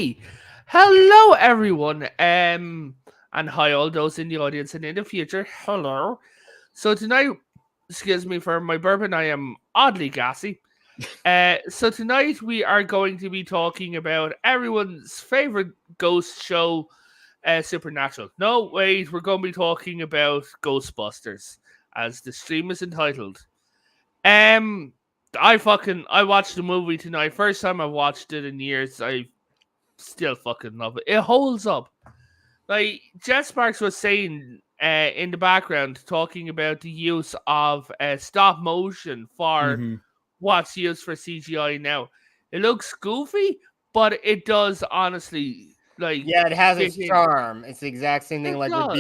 Hey, hello everyone. And hi all those in the audience and in the future. Hello. So tonight, excuse me for my bourbon. I am oddly gassy. So tonight we are going to be talking about everyone's favorite ghost show, Supernatural. No, wait, we're going to be talking about Ghostbusters, as the stream is entitled. Um, I watched the movie tonight. First time I watched it in years. I still fucking love it. It holds up. Like Jess Sparks was saying in the background, talking about the use of stop motion for Mm-hmm. what's used for CGI now. It looks goofy, but it does honestly Yeah, it has fit its in. charm. It's the exact same thing It like does.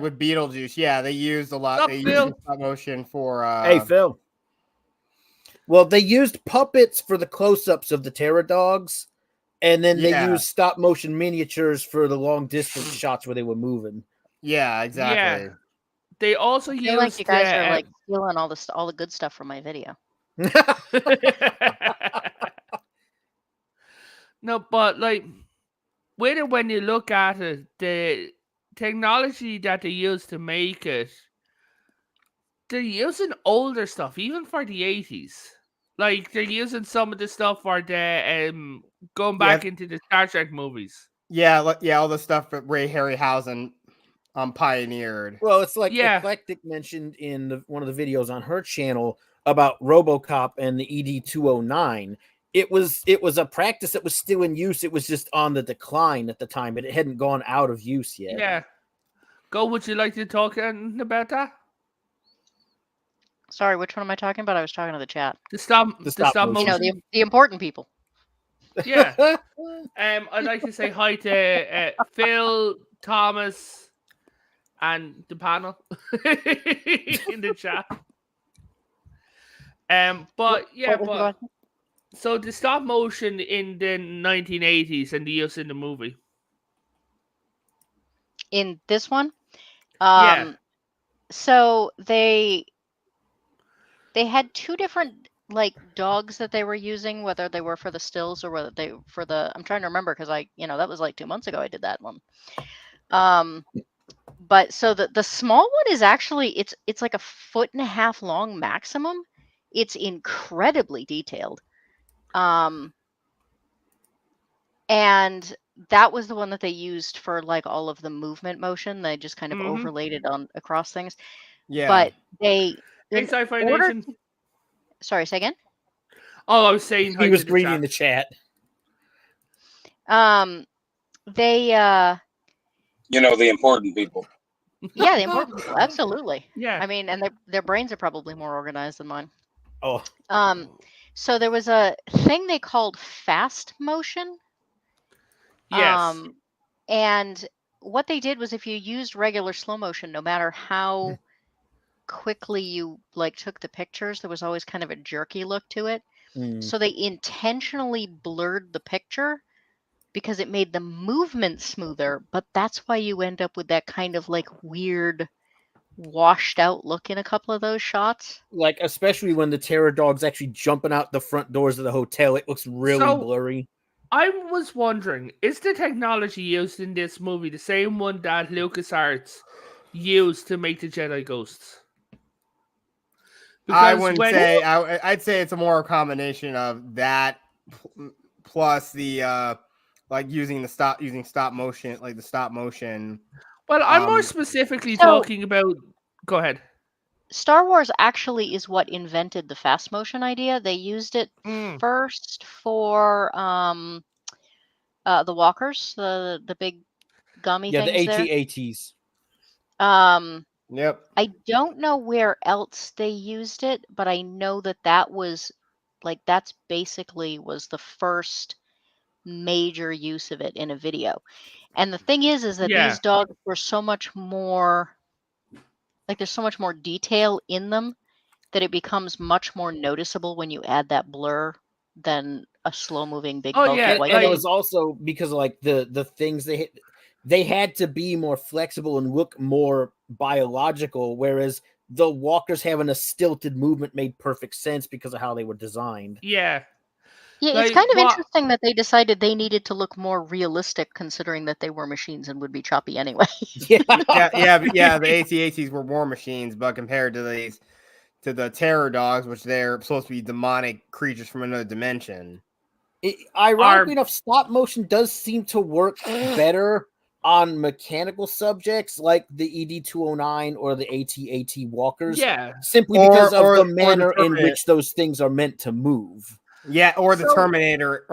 with Beetlejuice. Yeah, they used a lot. Stop, They used Bill. the stop motion for. Hey, Phil. Well, they used puppets for the close-ups of the Terror Dogs, and then they Yeah. used stop-motion miniatures for the long-distance shots where they were moving. Yeah, Yeah. exactly. They also I feel like you used guys are like stealing all the good stuff from my video. No, but like with it, when you look at it, the technology that they use to make it, they're using older stuff, even for the 80s. Like they're using some of the stuff for the going back into the Star Trek movies. Yeah, all the stuff that Ray Harryhausen pioneered. Well, it's like Yeah. Eclectic mentioned in one of the videos on her channel about RoboCop and the ED-209. It was a practice that was still in use. It was just on the decline at the time, but it hadn't gone out of use yet. Yeah. Go, would you like to talk about that? Sorry, which one am I talking about? I was talking to the chat. The stop motion. motion. You know, the important people. Yeah. I'd like to say hi to Phil, Thomas, and the panel in the chat. So the stop motion in the 1980s and the use in the movie. In this one, Yeah. So they had two different like dogs that they were using, whether they were for the stills or whether they for the. I'm trying to remember because that was like 2 months ago I did that one. But so the small one is actually it's like 1.5 feet long maximum. It's incredibly detailed. And that was the one that they used for like all of the movement motion. They just kind of overlaid it on across things. Yeah. But they Hey, Sci-Fi Nation. Sorry, say again. Oh, I was saying he was reading the chat. They the important people. Yeah, the important people, absolutely. Yeah. I mean, and their brains are probably more organized than mine. Oh. So there was a thing they called fast motion. Yes. And what they did was if you used regular slow motion, no matter how quickly you like took the pictures, there was always kind of a jerky look to it. So they intentionally blurred the picture because it made the movement smoother, but that's why you end up with that kind of like weird washed out look in a couple of those shots. Like especially when the Terror Dog's actually jumping out the front doors of the hotel, it looks really blurry. I was wondering, is the technology used in this movie the same one that LucasArts used to make the Jedi Ghosts? Because I wouldn't say. I'd say it's a more combination of that plus the using stop motion, like the stop motion. Well, I'm more specifically talking about. Go ahead. Star Wars actually is what invented the fast motion idea. They used it first for the walkers, the big gummy things the there. AT-ATs. Yep. I don't know where else they used it, but I know that was that's basically was the first major use of it in a video. And the thing is that these dogs were so much more there's so much more detail in them that it becomes much more noticeable when you add that blur than a slow moving big bulky white. And it was also because like the things they had to be more flexible and look more biological, whereas the walkers having a stilted movement made perfect sense because of how they were designed. Yeah. Yeah, it's kind of interesting that they decided they needed to look more realistic, considering that they were machines and would be choppy anyway. Yeah. The AT-ATs were war machines, but compared to the terror dogs, which they're supposed to be demonic creatures from another dimension. Ironically enough, stop motion does seem to work better on mechanical subjects like the ED-209 or the AT-AT walkers. Yeah. Simply because of the manner in which those things are meant to move. Yeah, or the Terminator.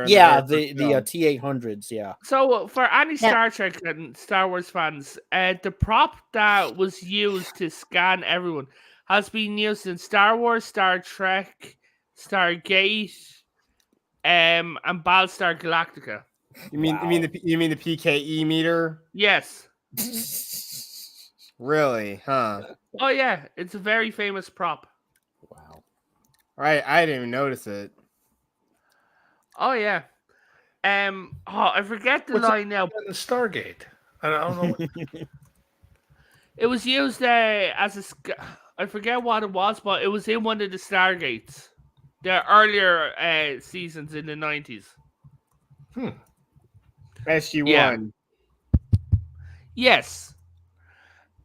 Yeah, the T-800s, yeah. So for any Star Trek and Star Wars fans, the prop that was used to scan everyone has been used in Star Wars, Star Trek, Stargate, and Battlestar Galactica. You mean the PKE meter? Yes. Really? Huh? Oh yeah, it's a very famous prop. Wow. Right, I didn't even notice it. Oh yeah. I forget the line now. Stargate. I don't know. It was used as a. I forget what it was, but it was in one of the Stargates, the earlier seasons in the 90s. SG-1. Yeah. Yes.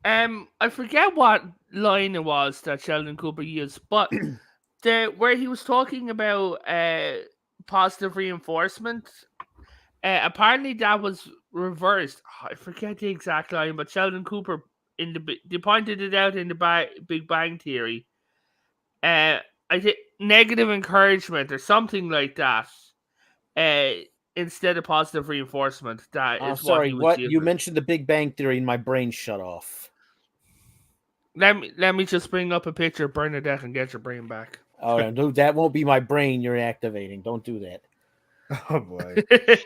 I forget what line it was that Sheldon Cooper used, but where he was talking about positive reinforcement, apparently that was reversed. I forget the exact line, but Sheldon Cooper they pointed it out in the Big Bang Theory. I think negative encouragement or something like that. Instead of positive reinforcement, that is sorry, what he was you mentioned the Big Bang Theory and my brain shut off. Let me just bring up a picture of Bernadette and get your brain back. Oh no, that won't be my brain you're activating. Don't do that. Oh boy.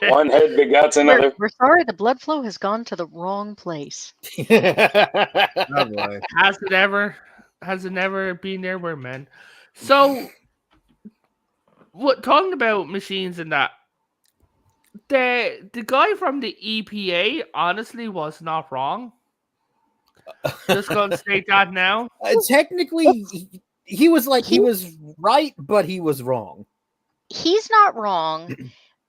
One head begots another. We're sorry, the blood flow has gone to the wrong place. Oh boy. Has it never been there where men? So talking about machines and that, the guy from the EPA honestly was not wrong. Just gonna state that now. Technically, he was right, but he was wrong. He's not wrong.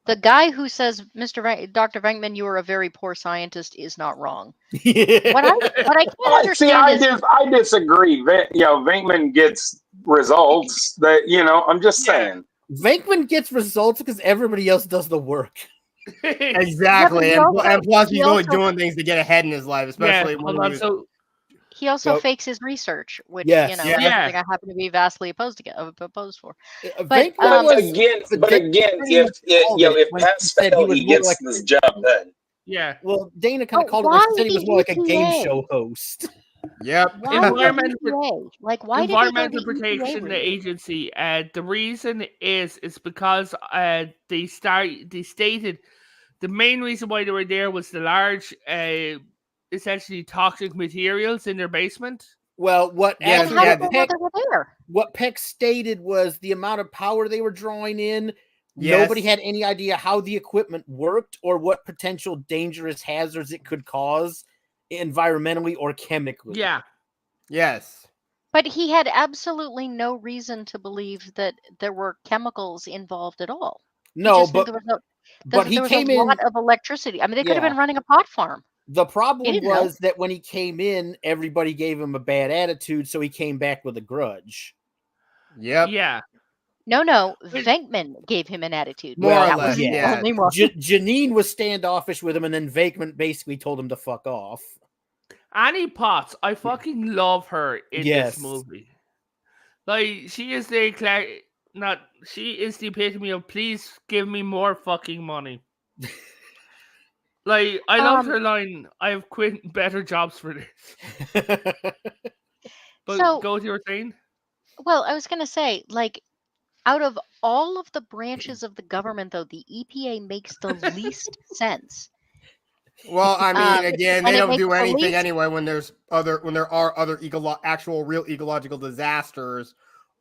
The guy who says, Dr. Venkman, you are a very poor scientist, is not wrong. What I can't understand is... I disagree. Venkman gets results that, I'm just saying. Venkman gets results because everybody else does the work. Exactly. And plus he's only doing things to get ahead in his life, especially when he also fakes his research, which yes. is something I happen to be vastly opposed for. But again, if Pat failed, he gets this job done. Yeah. Well, Dana kind of called it. Said he was more like a game show host. Yep. Environmental Protection Agency. The reason is because they stated the main reason why they were there was the large essentially toxic materials in their basement. Well, what Peck stated was the amount of power they were drawing in. Yes. Nobody had any idea how the equipment worked or what potential dangerous hazards it could cause environmentally or chemically. Yeah. Yes. But he had absolutely no reason to believe that there were chemicals involved at all. No, but there was a lot of electricity. I mean, they could have been running a pot farm. The problem was that when he came in, everybody gave him a bad attitude, so he came back with a grudge. Yep. Yeah. No. Venkman gave him an attitude. More or less, yeah. Janine was standoffish with him, and then Venkman basically told him to fuck off. Annie Potts, I fucking love her in this movie. Like, she is the epitome of please give me more fucking money. Like, I loved her line, I have quit better jobs for this. But go to your thing. Well, I was going to say, like, out of all of the branches of the government, though, the EPA makes the least sense. Well, I mean, again, they don't do anything anyway when there are other actual real ecological disasters,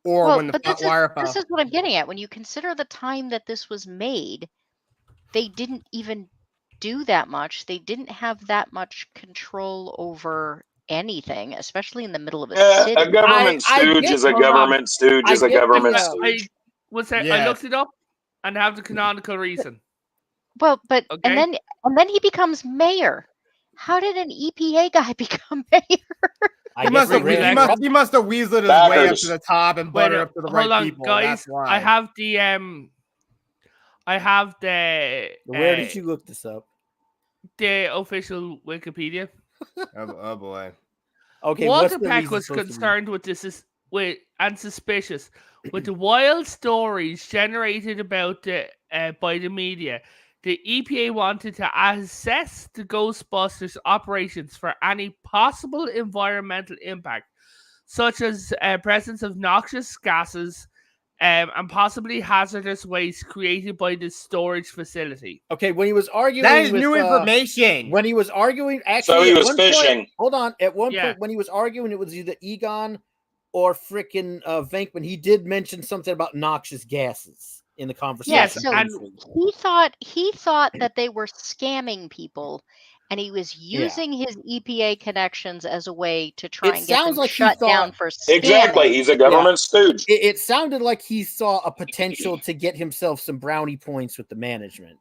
or when the wire fell. This is what I'm getting at. When you consider the time that this was made, they didn't even do that much. They didn't have that much control over anything, especially in the middle of a city. A government stooge is a government stooge is a government stooge. I looked it up. and have the canonical reason. Well, but Okay. and then he becomes mayor. How did an EPA guy become mayor? He must have weaseled his way up to the top and buttered up to the right people. Guys. That's why. I have the. Where did you look this up? The official Wikipedia. Oh boy. Okay. Walter Peck was concerned with this and suspicious with the wild stories generated about by the media. The EPA wanted to assess the Ghostbusters operations for any possible environmental impact, such as presence of noxious gases and possibly hazardous waste created by the storage facility. Okay, when he was arguing, that is new information. When he was arguing, actually, so he was fishing. Hold on, at one point when he was arguing, it was either Egon or frickin' Venkman. He did mention something about noxious gases in the conversation. Yes, so he thought that they were scamming people, and he was using his EPA connections as a way to try and get them shut down for scamming. Exactly, he's a government stooge. It sounded like he saw a potential to get himself some brownie points with the management.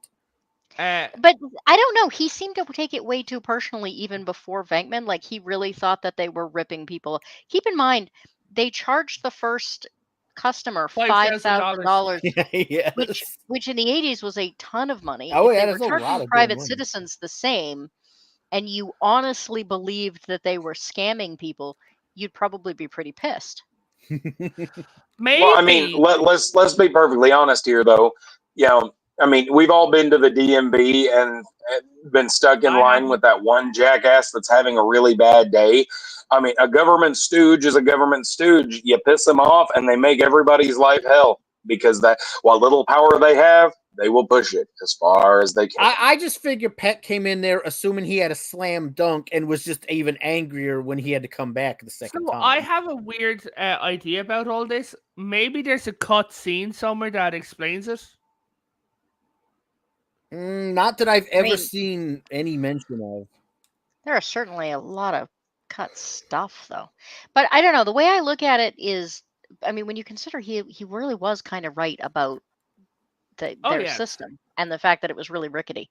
But I don't know. He seemed to take it way too personally, even before Venkman. Like he really thought that they were ripping people. Keep in mind, they charged the first customer $5,000, yes. which in the 80s was a ton of money. Oh, if yeah, they were that's a lot of private money. citizens the same, and you honestly believed that they were scamming people, you'd probably be pretty pissed. Maybe. Well, I mean, let's be perfectly honest here, though. You know, I mean, we've all been to the DMV and been stuck in line with that one jackass that's having a really bad day. I mean, a government stooge is a government stooge. You piss them off and they make everybody's life hell because that what little power they have, they will push it as far as they can. I just figure Peck came in there assuming he had a slam dunk and was just even angrier when he had to come back the second time. I have a weird idea about all this. Maybe there's a cut scene somewhere that explains it. Not that I've ever seen any mention of. There are certainly a lot of cut stuff, though. But I don't know. The way I look at it is, I mean, when you consider he really was kind of right about their system and the fact that it was really rickety.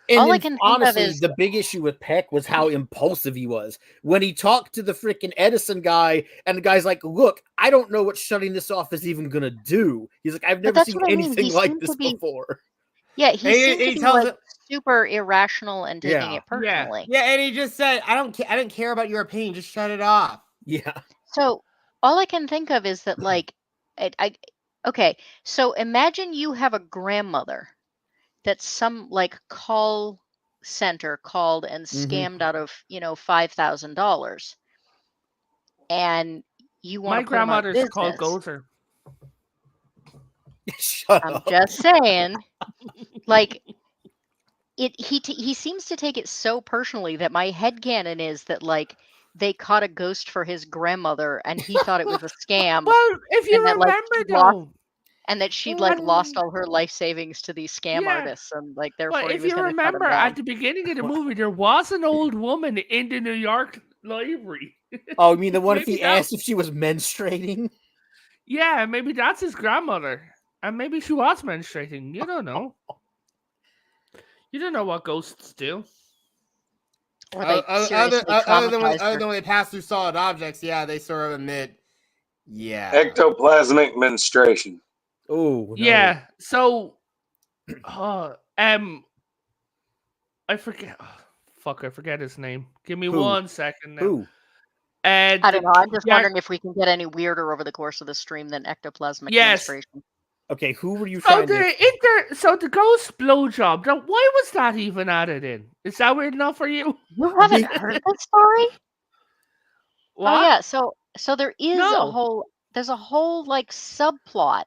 And all I can honestly, think of is the big issue with Peck was how impulsive he was. When he talked to the freaking Edison guy, and the guy's like, look, I don't know what shutting this off is even going to do. He's like, I've never seen anything like this before. Yeah, he seemed to be super irrational and taking it personally. Yeah, and he just said, I don't care about your opinion, just shut it off. Yeah. So all I can think of is that, like, okay, so imagine you have a grandmother that some like call center called and scammed out of, $5,000, and you want my grandmother's called Gozer. I'm just saying, like, he seems to take it so personally that my headcanon is that, like, they caught a ghost for his grandmother and he thought it was a scam. Well, if you remember, though. And that she'd lost all her life savings to these scam artists, and like therefore. Well, if you remember, at the beginning of the movie, there was an old woman in the New York library. Oh, you mean the one if he asked if she was menstruating? Yeah, maybe that's his grandmother, and maybe she was menstruating. You don't know. You don't know what ghosts do. Other than when they pass through solid objects, they sort of admit, ectoplasmic menstruation. Oh, no. Yeah. So, I forget. I forget his name. Give me 1 second now. Who? I don't know. I'm just wondering if we can get any weirder over the course of the stream than ectoplasmic menstruation. Okay, who were you trying to... So the ghost blowjob. Now, why was that even added in? Is that weird enough for you? You haven't heard this story? What? Oh yeah. So there is there's a whole like subplot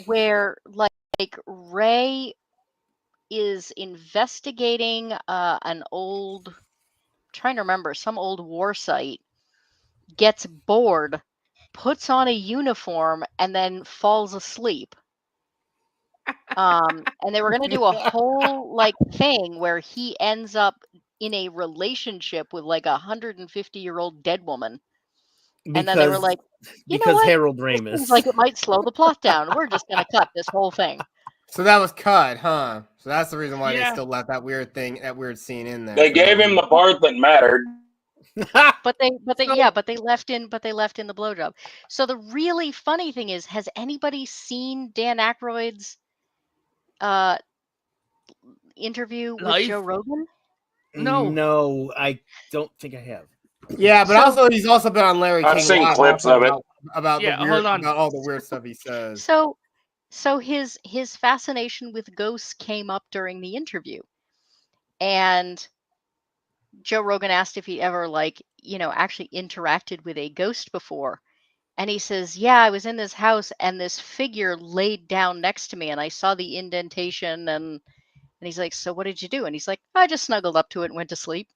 where like Ray is investigating an old, trying to remember, some old war site, gets bored, puts on a uniform, and then falls asleep. And they were going to do a whole like thing where he ends up in a relationship with like 150-year-old dead woman. And then they were like, because Harold Ramis. Seems like it might slow the plot down. We're just going to cut this whole thing. So that was cut, huh? So that's the reason why they Yeah. still left that weird scene in there. They gave him the part that mattered. But they So- left in the blowjob. So the really funny thing is, has anybody seen Dan Aykroyd's interview with Live? Joe Rogan? No, I don't think I have. Yeah, but So- also he's also been on Larry I've King seen Live clips also of it. about Yeah, the weird, hold on. about all the weird stuff he says. So his fascination with ghosts came up during the interview, and Joe Rogan asked if he ever actually interacted with a ghost before. And he says, yeah, I was in this house and this figure laid down next to me and I saw the indentation and he's like, so what did you do? And he's like, I just snuggled up to it and went to sleep.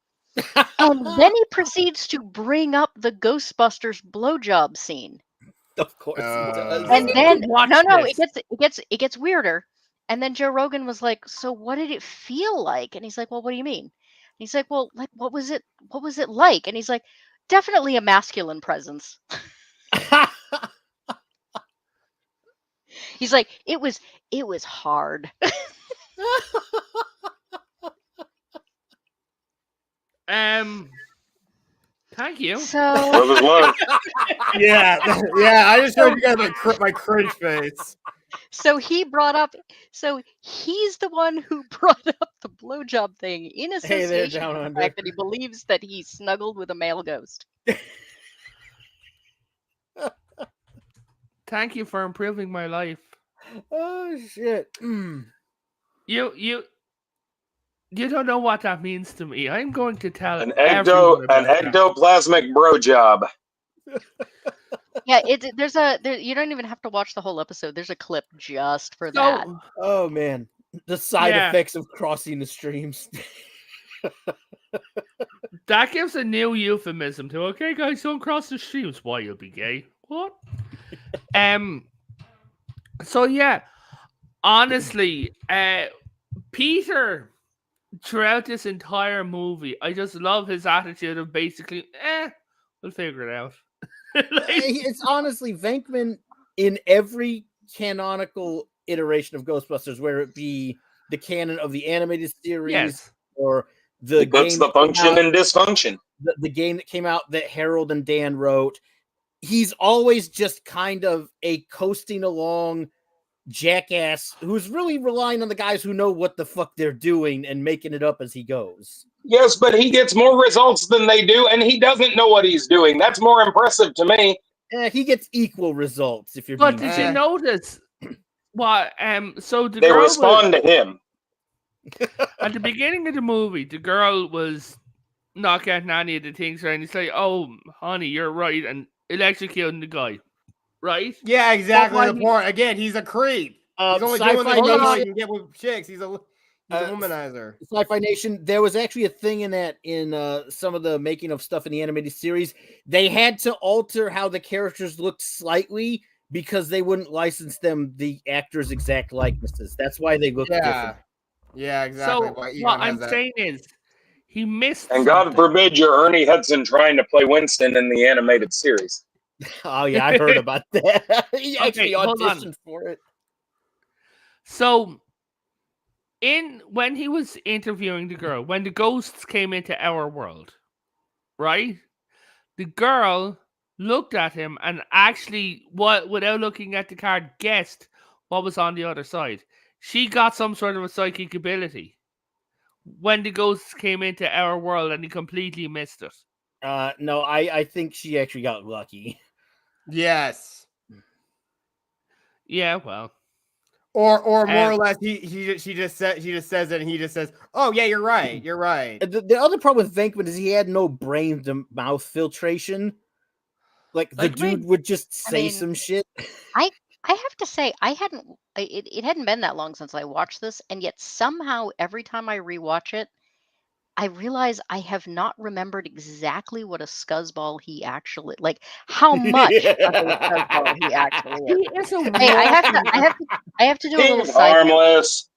And then he proceeds to bring up the Ghostbusters blowjob scene. Of course he does. And need then to watch it gets weirder. And then Joe Rogan was like, so what did it feel like? And he's like, well, what do you mean? And he's like, well, like what was it like? And he's like, definitely a masculine presence. He's like, it was hard. Thank you. So Brothers love. Yeah, yeah. I just showed you guys my cringe face. so he's the one who brought up the blowjob thing in Hey there, association Down with the Under. fact that he believes that he snuggled with a male ghost. Thank you for improving my life. Oh shit. You don't know what that means to me. I'm going to tell An everyone about that. ectoplasmic bro job. Yeah, you don't even have to watch the whole episode. There's a clip just for that. So, Oh man. The side Yeah. effects of crossing the streams. that gives a new euphemism to, okay, guys, don't cross the streams. Why, you'll be gay? What? So yeah, honestly, Peter, throughout this entire movie, I just love his attitude of basically, we'll figure it out. It's honestly Venkman in every canonical iteration of Ghostbusters, whether it be the canon of the animated series Yes. or the That's game the that came function out- and dysfunction. the game that came out that Harold and Dan wrote. He's always just kind of a coasting along jackass who's really relying on the guys who know what the fuck they're doing and making it up as he goes. Yes, but he gets more results than they do, and he doesn't know what he's doing. That's more impressive to me. He gets equal results if you're But being did fair. you notice what? So the They girl respond to him. at the beginning of the movie, the girl was not getting any of the things right. And it's like, oh, honey, you're right, and electrocuting the guy, right? Yeah, exactly why the he- point. Again, he's a creep. He's only Sci-Fi doing this so he Nation, can get with chicks. He's a womanizer. Sci-Fi Nation, there was actually a thing in that in some of the making of stuff in the animated series. They had to alter how the characters looked slightly because they wouldn't license them the actors' exact likenesses. That's why they look Yeah, different. yeah, exactly. So Why Egon what has I'm that. saying is, he missed. And God something. forbid you're Ernie Hudson trying to play Winston in the animated series. Oh yeah, I heard about that. He Okay, actually hold on. auditioned for it. So, when he was interviewing the girl, when the ghosts came into our world, right? The girl looked at him and actually, without looking at the card, guessed what was on the other side. She got some sort of a psychic ability when the ghosts came into our world, and he completely missed it. No, I think she actually got lucky. Yes, Yeah, well, or more or less, she just says it, and he just says, "Oh yeah, you're right, you're right." The other problem with Venkman is he had no brain to mouth filtration. Like the Like me. dude would just say mean, some shit. I have to say, it hadn't been that long since I watched this, and yet somehow every time I rewatch it, I realize I have not remembered exactly what a scuzzball he actually, like how much of a scuzzball he actually is. he is a Hey, I have to do a little He's side note. harmless.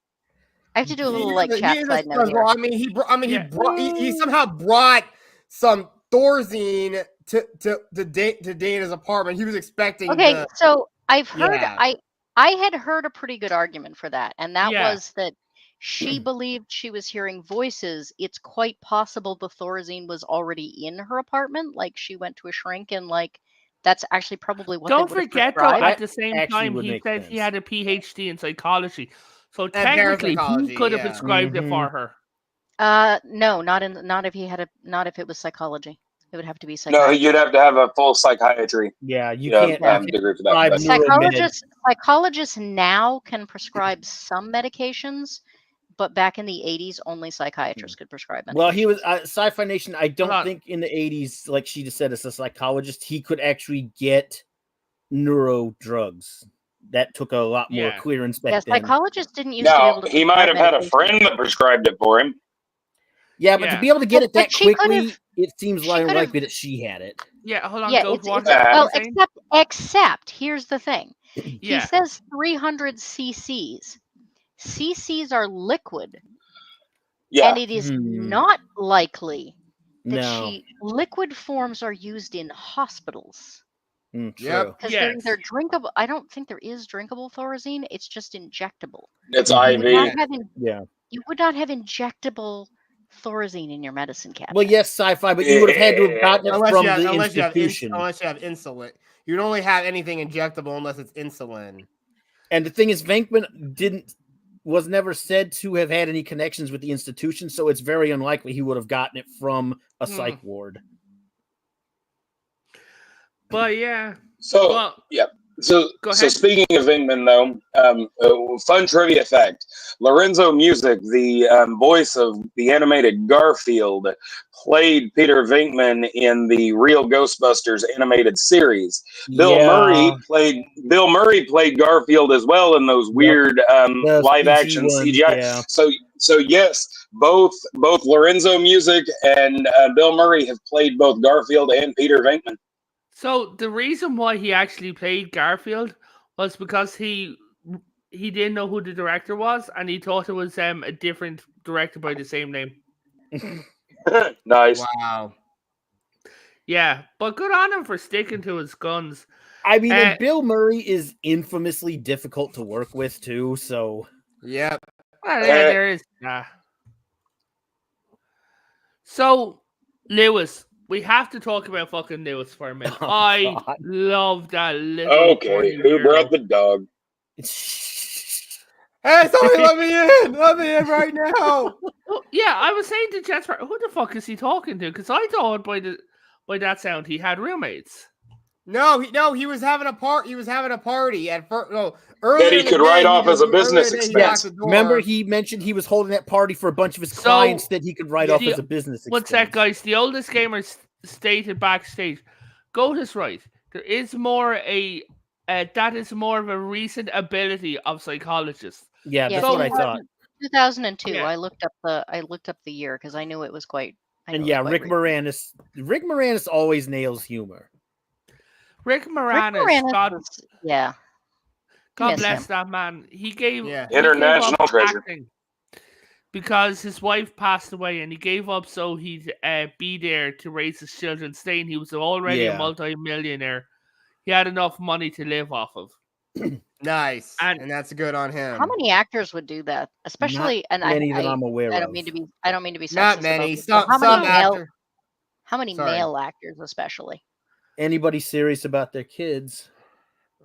I have to do a little He like is a- chat he is a side note here. scuzzball. I mean, Yeah. he somehow brought some Thorazine to Dana's apartment. He was expecting. Okay, so I've heard Yeah. I had heard a pretty good argument for that, and that Yeah. was that she believed she was hearing voices. It's quite possible the Thorazine was already in her apartment. Like she went to a shrink and like that's actually probably what Don't they would have forget though, prescribed. at the same actually time, would he make said he sense. had a PhD in psychology. So And technically, he parapsychology, could have yeah. prescribed it for her. No, not if he had a not if it was psychology. It would have to be No, psychiatry. you'd have to have a full psychiatry Yeah, you yeah, can't degree for that. prescribe But neuromed. Psychologists now can prescribe some medications, but back in the 80s, only psychiatrists could prescribe medications. Well, he was Sci-Fi Nation. I don't on. think in the 80s, like she just said, as a psychologist, he could actually get neuro drugs. That took a lot more Yeah. clearance back Yeah, then. psychologists didn't used to be now able to. he might have prescribe had a medication. friend that prescribed it for him. Yeah, but to be able to get But- it that but she could've- quickly, it seems she could've- unlikely that she had it. Yeah, hold on. Yeah, Go it's, what it's were you well, saying? except here's the thing. Yeah. He says 300 cc's. Cc's are liquid, Yeah, and it is not likely that No. liquid forms are used in hospitals. True. Yep. Because Yes. they're drinkable. I don't think there is drinkable Thorazine. It's just injectable. it's You would not IV. have Yeah. you would not have injectable Thorazine in your medicine cabinet. Well, yes, Sci-Fi, but you would have had to have gotten it Unless from you have, the unless you have institution. insulin. You'd only have anything injectable unless it's insulin. And the thing is, Venkman was never said to have had any connections with the institution, so it's very unlikely he would have gotten it from a psych ward. But yeah. So Well, yeah. So Go so ahead. speaking of Ingman, though, fun trivia fact: Lorenzo Music, the voice of the animated Garfield, played Peter Venkman in the real Ghostbusters animated series. Bill Murray played Garfield as well in those weird The live CG action ones, CGI. yeah. So yes, both Lorenzo Music and Bill Murray have played both Garfield and Peter Venkman. So the reason why he actually played Garfield was because he didn't know who the director was, and he thought it was a different director by the same name. Nice. Wow. Yeah, but good on him for sticking to his guns. I mean, and Bill Murray is infamously difficult to work with too. So Yep. Well, yeah, there is. So Lewis, we have to talk about fucking Lewis for a minute. Oh, I God. love that little. Okay, who brought the dog? Hey, somebody let me in! Let me in right now! Well, yeah, I was saying to Jasper, who the fuck is he talking to? Because I thought by that sound he had roommates. No, he was having a part. He was having a party at first. No, earlier That he could write off as a business expense. Remember, he mentioned he was holding that party for a bunch of his clients that he could write off as a business expense. What's that, guys? The oldest gamer stated backstage. Goat right. There is more that is more of a recent ability of psychologists. Yeah, that's what I thought. 2002. Yeah. I looked up the year because I knew it was quite. And yeah, Rick Moranis always nails humor. Rick Moranis, God bless him. that man. He gave international up treasure acting because his wife passed away, and he gave up so he'd be there to raise his children. Staying, he was already a multi-millionaire. He had enough money to live off of. Nice, and that's good on him. How many actors would do that? Especially, Not many that I'm aware of. I don't mean to be. I don't mean to be. Not many. Some actors. How many male actors, especially? Anybody serious about their kids?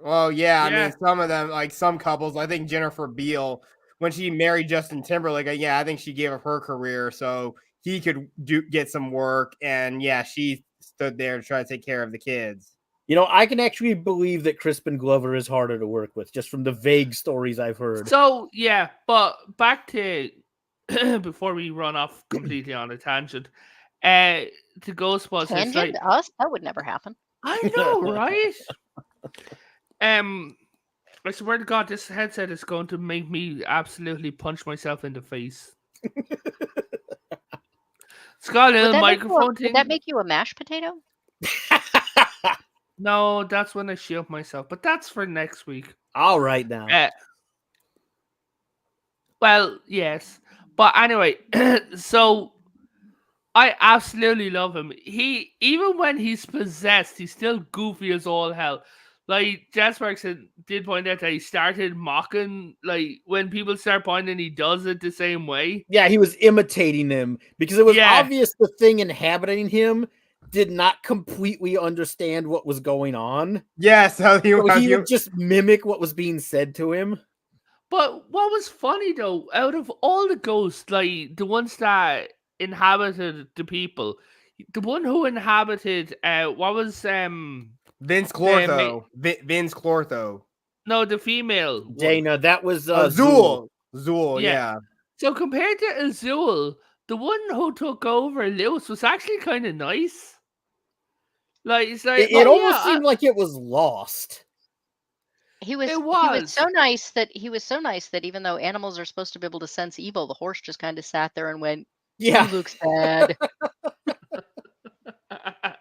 Well, yeah. I mean, some of them, like some couples. I think Jennifer Beal, when she married Justin Timberlake, I think she gave up her career so he could get some work, and she stood there to try to take care of the kids. You know, I can actually believe that Crispin Glover is harder to work with, just from the vague stories I've heard. So, yeah, but back to, before we run off completely on a tangent, to Ghostbusters. Tangent to us? That would never happen. I know, right? I swear to God, this headset is going to make me absolutely punch myself in the face. It's got a little microphone thing. Would that make you a mashed potato? No, that's when I shield myself. But that's for next week. All right now. Well, yes. But anyway, so I absolutely love him. Even when he's possessed, he's still goofy as all hell. like Jasper did point out that he started mocking, like when people start pointing, he does it the same way. Yeah, he was imitating them because it was obvious the thing inhabiting him did not completely understand what was going on. Yeah, so he would just mimic what was being said to him. But what was funny though, out of all the ghosts, like the ones that inhabited the people, the one who inhabited what was Vince Clortho. Vince Clortho. No, the female Dana, that was Zool. Zool, yeah. So compared to Azul, the one who took over Lewis was actually kind of nice. Like it's like it almost seemed like it was lost. He was so nice that even though animals are supposed to be able to sense evil, the horse just kind of sat there and went, "Yeah, he looks sad."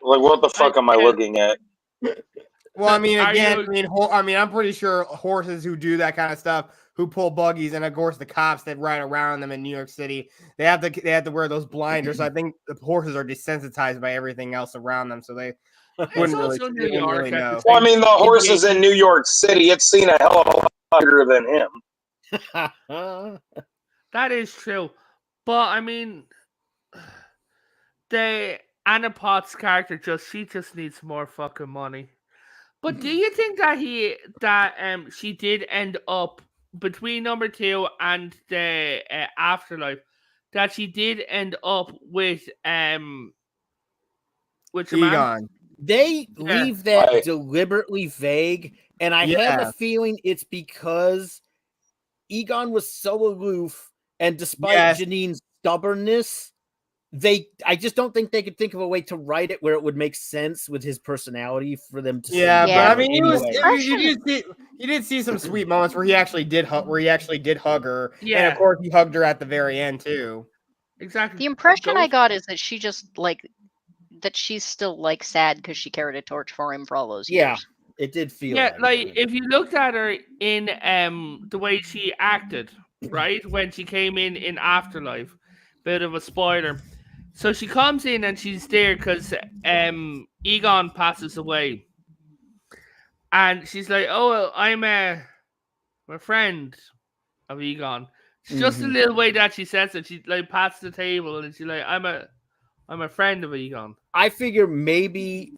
Like, what the fuck am I looking at? Well, I mean, again, I'm pretty sure horses who do that kind of stuff, who pull buggies, and of course the cops that ride around them in New York City, they have to wear those blinders. So I think the horses are desensitized by everything else around them, so they wouldn't really know. Well, I mean, the horses in New York City, it's seen a hell of a lot bigger than him. That is true, but I mean, Anna Potts character she just needs more fucking money. But do you think that she did end up between number 2 and the Afterlife, that she did end up with Egon? They leave that deliberately vague, and I have a feeling it's because Egon was so aloof, and despite Janine's stubbornness, I just don't think they could think of a way to write it where it would make sense with his personality for them to. But I mean, you did see some sweet moments where he actually did hug her, and of course he hugged her at the very end too. Exactly. The impression I got is that she just that she's still sad because she carried a torch for him for all those years. Yeah, it did feel. Yeah, if you looked at her in the way she acted, right, when she came in Afterlife, bit of a spoiler. So she comes in and she's there because Egon passes away, and she's like, "Oh, I'm a friend of Egon." It's just a little way that she says it. She pats the table and she's like, "I'm a friend of Egon." I figure maybe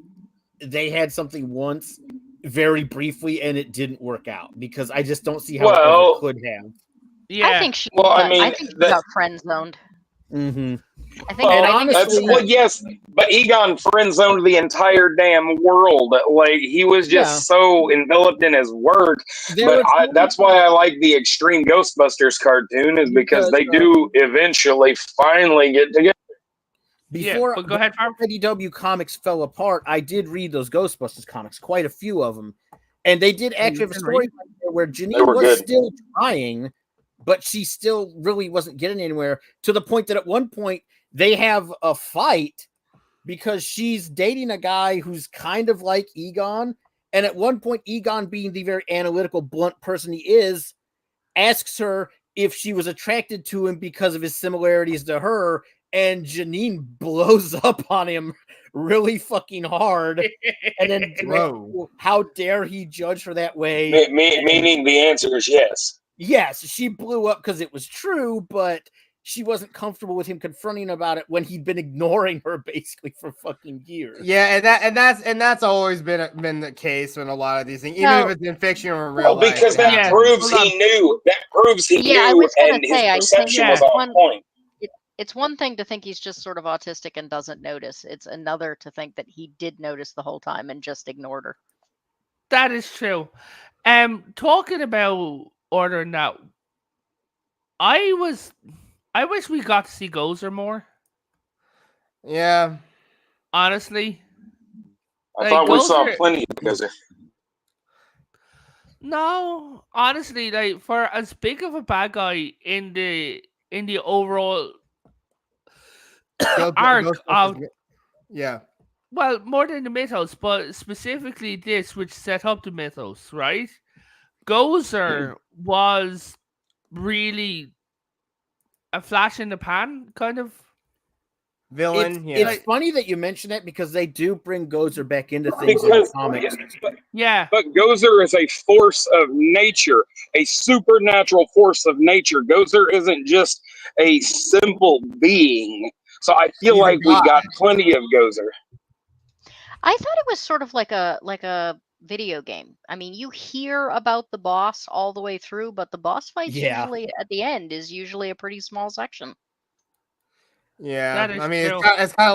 they had something once, very briefly, and it didn't work out because I just don't see how it could have. Yeah, I think she. I think she got friend zoned. Mm-hmm. I think, honestly, yes, but Egon friend zoned the entire damn world. Like, he was just so enveloped in his work. That's why I like the Extreme Ghostbusters cartoon, is because they do eventually finally get together. Before go ahead, IDW Comics fell apart, I did read those Ghostbusters comics, quite a few of them, and they did actually have a story where Janine was still trying, but she still really wasn't getting anywhere, to the point that at one point they have a fight because she's dating a guy who's kind of like Egon. And at one point, Egon, being the very analytical, blunt person he is, asks her if she was attracted to him because of his similarities to her. And Janine blows up on him really fucking hard. And then, how dare he judge her that way? Meaning the answer is yes. Yes, she blew up because it was true, but she wasn't comfortable with him confronting about it when he'd been ignoring her basically for fucking years. Yeah, and that's always been the case in a lot of these things, even if it's in fiction or in real life. Because that proves he knew. That proves he knew, I was and his perception was on point. It's one thing to think he's just sort of autistic and doesn't notice. It's another to think that he did notice the whole time and just ignored her. That is true. Talking about ordering that, I wish we got to see Gozer more. Yeah. Honestly. I thought we saw plenty of Gozer. No, honestly, for as big of a bad guy in the overall arc of well, more than the mythos, but specifically this, which set up the mythos, right? Gozer was really a flash in the pan kind of villain. It's funny that you mention that because they do bring Gozer back into things in the comics Yeah. But Gozer is a force of nature, a supernatural force of nature. Gozer isn't just a simple being. So I feel He's a like we god. got plenty of Gozer. I thought it was sort of like a video game. I mean, you hear about the boss all the way through, but the boss fights usually at the end is usually a pretty small section. Yeah, That is I mean, true. it's kind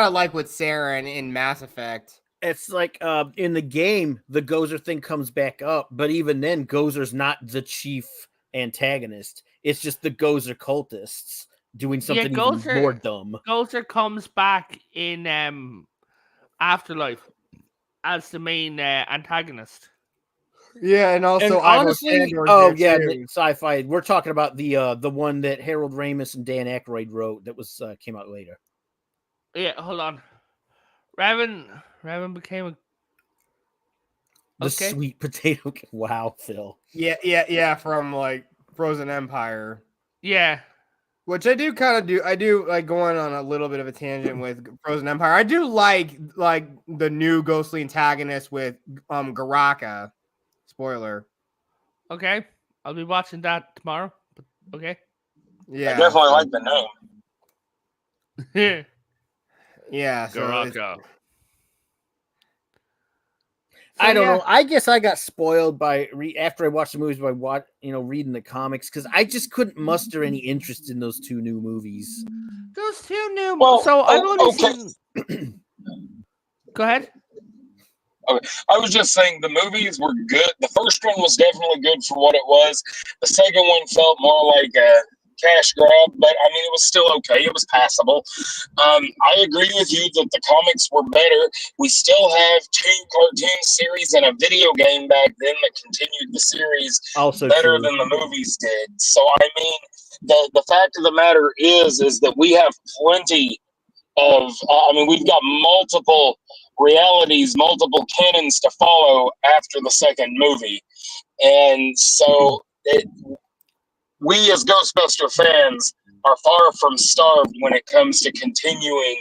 of like with Saren in Mass Effect. It's like in the game, the Gozer thing comes back up, but even then, Gozer's not the chief antagonist. It's just the Gozer cultists doing something even more dumb. Gozer comes back in Afterlife as the main antagonist. Yeah, and also And honestly, too. sci-fi. We're talking about the one that Harold Ramis and Dan Aykroyd wrote that was came out later. Yeah, hold on. Raven became a The sweet potato. Wow, Phil. Yeah, from like Frozen Empire. Yeah. Which I do kind of do. I do like going on a little bit of a tangent with Frozen Empire. I do like the new ghostly antagonist with Garaka. Spoiler. Okay. I'll be watching that tomorrow. But okay. Yeah. I definitely like the name. Yeah. So Garaka. I don't know. I guess I got spoiled by after I watched the movies by reading the comics because I just couldn't muster any interest in those two new movies. Those two new. Well, so I've only seen. Go ahead. Okay. I was just saying the movies were good. The first one was definitely good for what it was. The second one felt more like a cash grab, but I mean, it was still okay. It was passable. I agree with you that the comics were better. We still have 2 cartoon series and a video game back then that continued the series better than the movies did. So, I mean, the fact of the matter is that we have plenty of, we've got multiple realities, multiple canons to follow after the second movie. And so we as Ghostbuster fans are far from starved when it comes to continuing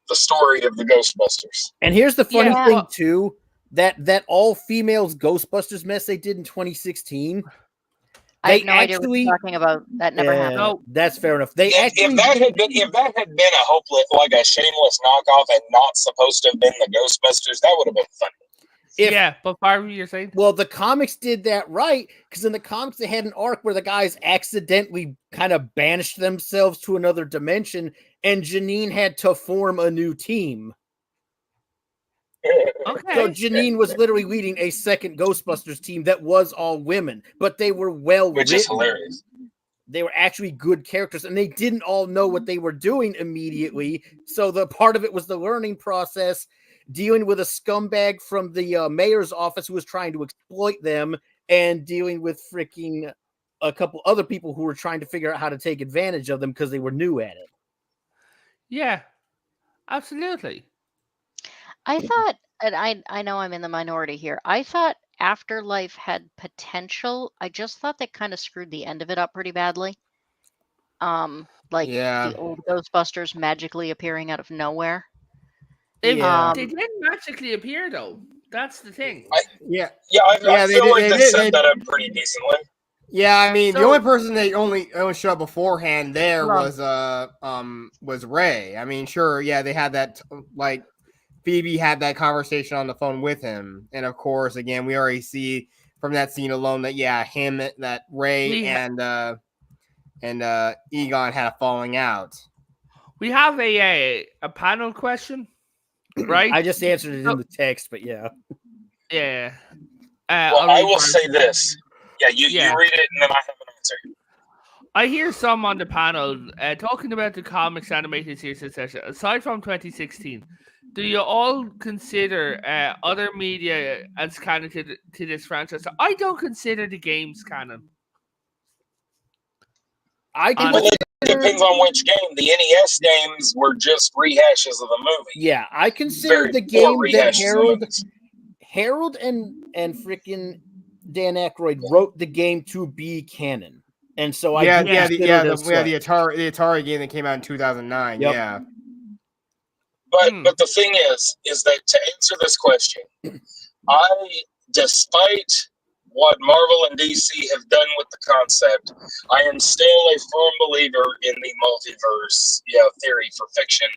the story of the Ghostbusters. And here's the funny thing too, that all females Ghostbusters mess they did in 2016. I have no idea what you're talking about. That never happened. No, that's fair enough. If that had been a hopeless, like a shameless knockoff and not supposed to have been the Ghostbusters, that would have been funny. But Barbie, you're saying? Well, the comics did that right, because in the comics they had an arc where the guys accidentally kind of banished themselves to another dimension, and Janine had to form a new team. Okay. So Janine was literally leading a second Ghostbusters team that was all women, but they were which is hilarious. They were actually good characters, and they didn't all know what they were doing immediately. So the part of it was the learning process, dealing with a scumbag from the mayor's office who was trying to exploit them, and dealing with freaking a couple other people who were trying to figure out how to take advantage of them because they were new at it. Yeah, absolutely. I thought, and I know I'm in the minority here, I thought Afterlife had potential. I just thought they kind of screwed the end of it up pretty badly. The old Ghostbusters magically appearing out of nowhere. They didn't magically appear, though. That's the thing. I feel like they set that up pretty decently. Yeah, I mean, the only person they only showed up beforehand there was Ray. I mean, sure, they had that Phoebe had that conversation on the phone with him, and of course, again, we already see from that scene alone that Ray and Egon had a falling out. We have a panel question, right? I just answered it in the text, but yeah. Yeah. I will say this. Yeah, you read it, and then I have an answer. I hear some on the panel talking about the comics animated series, etc. Aside from 2016, do you all consider other media as canon to this franchise? I don't consider the games canon. It depends on which game. The NES games were just rehashes of the movie. Yeah, I consider the game that Harold and freaking Dan Aykroyd wrote the game to be canon, and so we had the Atari game that came out in 2009. Yep. Yeah, but the thing is that to answer this question, Despite what Marvel and DC have done with the concept, I am still a firm believer in the multiverse, theory for fiction,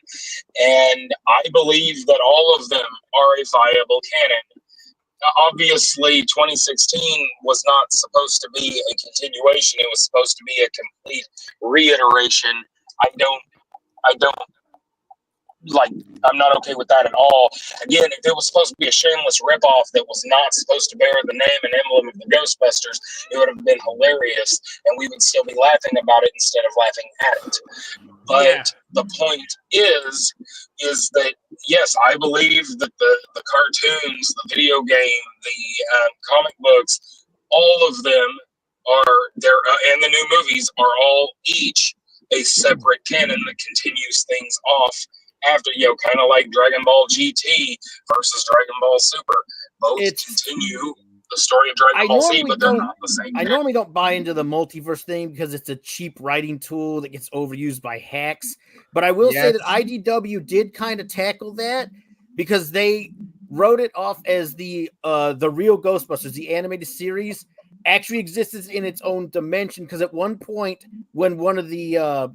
and I believe that all of them are a viable canon. Obviously, 2016 was not supposed to be a continuation; it was supposed to be a complete reiteration. I don't I'm not okay with that at all. Again, if it was supposed to be a shameless ripoff that was not supposed to bear the name and emblem of the Ghostbusters, it would have been hilarious, and we would still be laughing about it instead of laughing at it. But the point is that yes, I believe that the cartoons, the video game, the comic books, all of them are there, and the new movies are all each a separate canon that continues things off after, kind of like Dragon Ball GT versus Dragon Ball Super. Both continue the story of Dragon Ball Z, but they're not the same. I normally don't buy into the multiverse thing because it's a cheap writing tool that gets overused by hacks. But I will say that IDW did kind of tackle that because they wrote it off as the real Ghostbusters, the animated series, actually existed in its own dimension. Because at one point, when one of the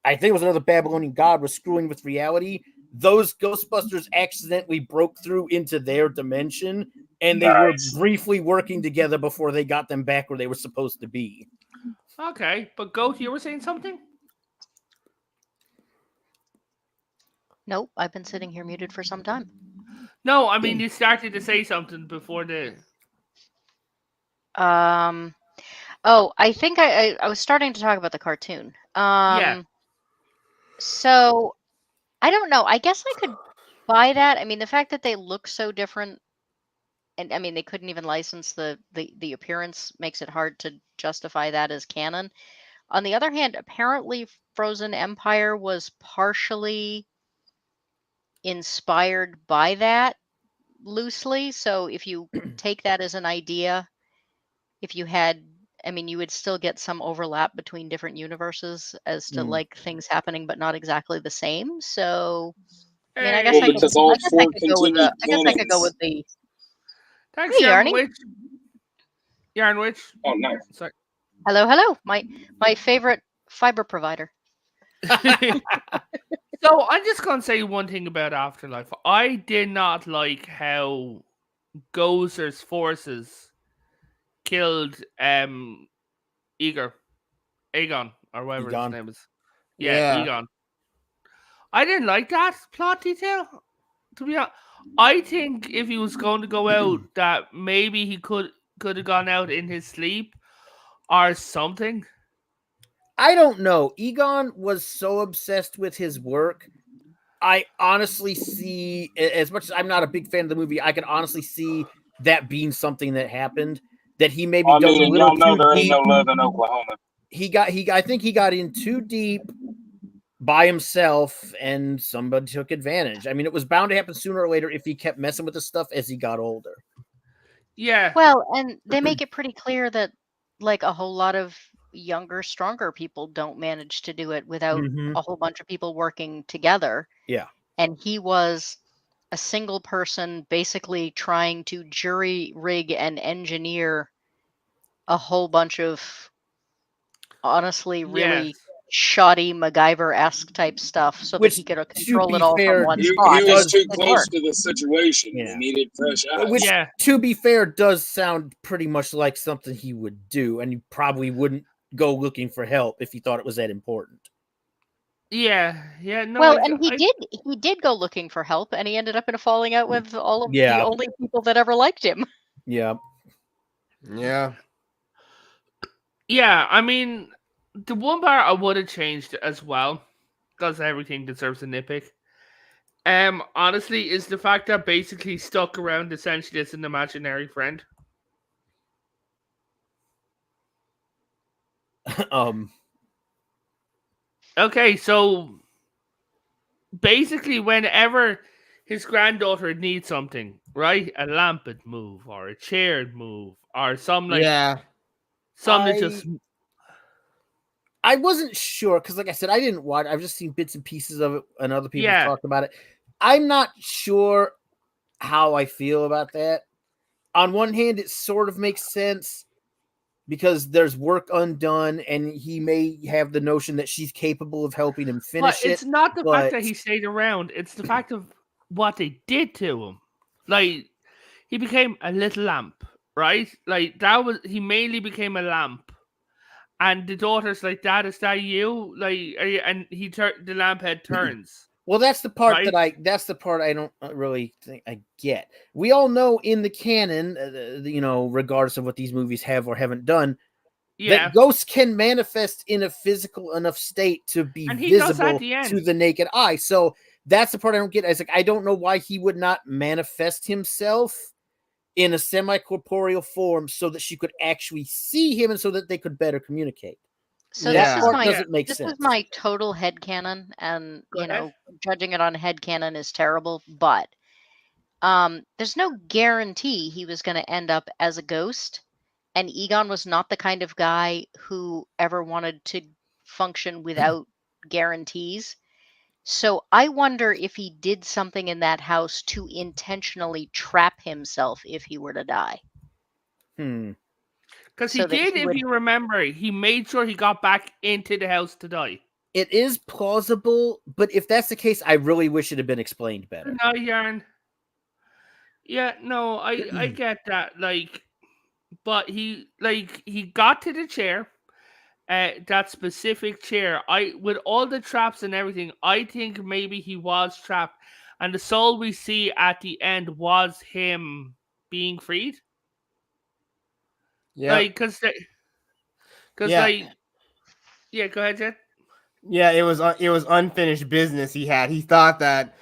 I think it was another Babylonian god was screwing with reality, those Ghostbusters accidentally broke through into their dimension, and they were briefly working together before they got them back where they were supposed to be. Okay, but Goat, you were saying something? Nope, I've been sitting here muted for some time. No, I mean, you started to say something before the... Oh, I think I was starting to talk about the cartoon. Yeah. So, I don't know. I guess I could buy that. I mean, the fact that they look so different, and I mean, they couldn't even license the appearance makes it hard to justify that as canon. On the other hand, apparently Frozen Empire was partially inspired by that loosely. So if you take that as an idea, if you had, I mean, you would still get some overlap between different universes as to like things happening, but not exactly the same. So, I mean, I guess I could go with the. I guess I could go with the. Thanks, hey, Yarny. Yarnwich. Oh, nice. Sorry. Hello. My favorite fiber provider. So I'm just gonna say one thing about Afterlife. I did not like how Gozer's forces killed Aegon, or whatever his name is. Yeah, Aegon. I didn't like that plot detail. To be honest, I think if he was going to go out, that maybe he could have gone out in his sleep or something. I don't know. Aegon was so obsessed with his work. I honestly see, as much as I'm not a big fan of the movie, I can honestly see that being something that happened. That he maybe dove a little too there deep. ain't no love in Oklahoma. I think he got in too deep by himself, and somebody took advantage. I mean, it was bound to happen sooner or later if he kept messing with the stuff as he got older. Yeah. Well, and they make it pretty clear that like a whole lot of younger, stronger people don't manage to do it without a whole bunch of people working together. Yeah. And he was a single person basically trying to jury rig and engineer a whole bunch of honestly really shoddy MacGyver-esque type stuff so that he could control it all from one spot. He was too close to the situation. Yeah. He needed fresh eyes. Which, to be fair, does sound pretty much like something he would do, and he probably wouldn't go looking for help if he thought it was that important. Yeah. No. Well, and he did go looking for help, and he ended up in a falling out with all of the only people that ever liked him. Yeah. I mean, the one part I would have changed as well, because everything deserves a nitpick. Honestly, is the fact that basically stuck around essentially as an imaginary friend. Okay, so basically, whenever his granddaughter needs something, right? A lamp would move, or a chair would move, or something just. I wasn't sure because, like I said, I didn't watch. I've just seen bits and pieces of it, and other people talked about it. I'm not sure how I feel about that on one hand, it sort of makes sense because there's work undone, and he may have the notion that she's capable of helping him finish But it's it. not the fact that he stayed around; it's the fact of what they did to him. Like he became a little lamp, right? Like that was he mainly became a lamp. And the daughter's like, "Dad, is that you?" Like, and the lamp head turns. Well, that's the part right? that's the part I don't really think I get. We all know in the canon, regardless of what these movies have or haven't done, that ghosts can manifest in a physical enough state to be and he does visible at the end. to the naked eye. So that's the part I don't get. It's like, I don't know why he would not manifest himself in a semi-corporeal form so that she could actually see him and so that they could better communicate. So That this part doesn't make this sense. is my total headcanon, and Go ahead. judging it on headcanon is terrible, but there's no guarantee he was going to end up as a ghost, and Egon was not the kind of guy who ever wanted to function without guarantees. So I wonder if he did something in that house to intentionally trap himself if he were to die. Because he did, if you remember, he made sure he got back into the house to die. It is plausible, but if that's the case, I really wish it had been explained better. No, Yarn. Yeah, no, I get that. Like, but he got to the chair, that specific chair. With all the traps and everything, I think maybe he was trapped, and the soul we see at the end was him being freed. Yeah, like because go ahead, Jen. Yeah, it was unfinished business he had. He thought that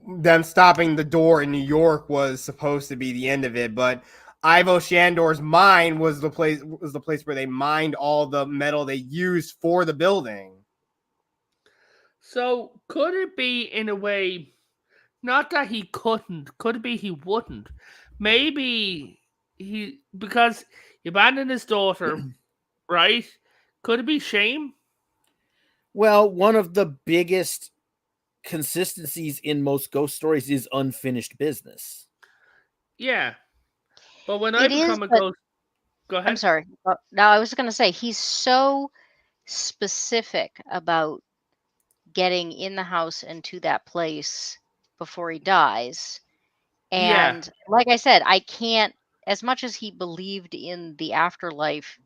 them stopping the door in New York was supposed to be the end of it, but Ivo Shandor's mine was the place where they mined all the metal they used for the building. So could it be, in a way, not that he couldn't, could it be he wouldn't? Maybe because he abandoned his daughter, right? Could it be shame? Well, one of the biggest consistencies in most ghost stories is unfinished business. Yeah. But when I become a ghost... Go ahead. I'm sorry. Now, I was going to say, he's so specific about getting in the house and to that place before he dies. And like I said, I can't, as much as he believed in the afterlife,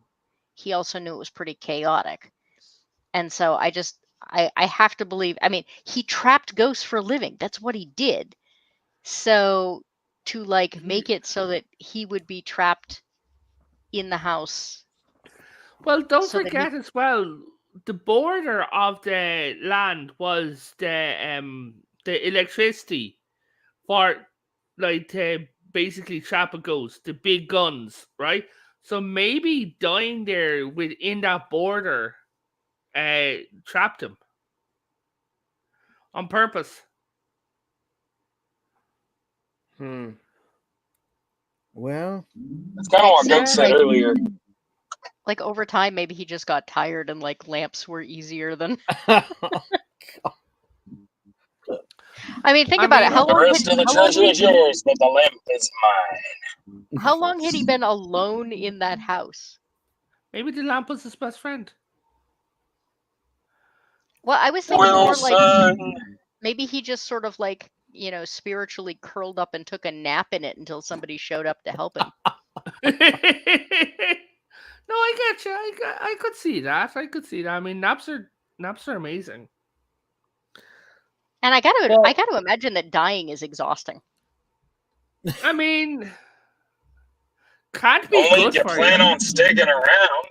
he also knew it was pretty chaotic. And so I have to believe, I mean, he trapped ghosts for a living. That's what he did. So to make it so that he would be trapped in the house. Well, don't forget as well, the border of the land was the electricity for to basically trap a ghost, the big guns, right? So maybe dying there within that border trapped him on purpose. Well, that's kind of what Doug said earlier. Like over time, maybe he just got tired and lamps were easier than. I mean, think about it. How the long rest of the treasure is yours, but the lamp is mine. How long had he been alone in that house? Maybe the lamp was his best friend. Well, I was thinking more maybe he just sort of spiritually curled up and took a nap in it until somebody showed up to help him. No, I get you. I could see that. I mean, naps are amazing. And I got to imagine that dying is exhausting. I mean, can't be only good you for plan you. on sticking around.